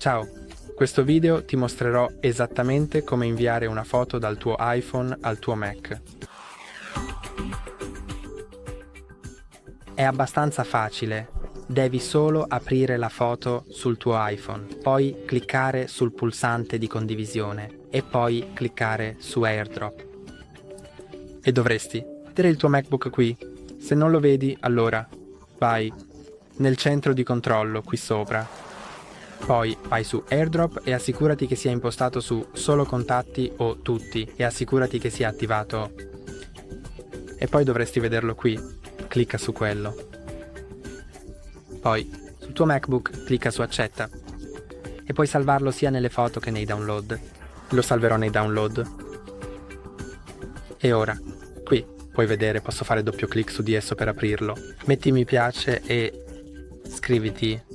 Ciao, questo video ti mostrerò esattamente come inviare una foto dal tuo iPhone al tuo Mac. È abbastanza facile, devi solo aprire la foto sul tuo iPhone, poi cliccare sul pulsante di condivisione e poi cliccare su AirDrop. E dovresti vedere il tuo MacBook qui. Se non lo vedi, allora vai nel centro di controllo qui sopra. Poi vai su AirDrop e assicurati che sia impostato su solo contatti o tutti e assicurati che sia attivato. E poi dovresti vederlo qui. Clicca su quello. Poi sul tuo MacBook clicca su accetta e puoi salvarlo sia nelle foto che nei download. Lo salverò nei download. E ora, qui puoi vedere, posso fare doppio clic su di esso per aprirlo. Metti mi piace e iscriviti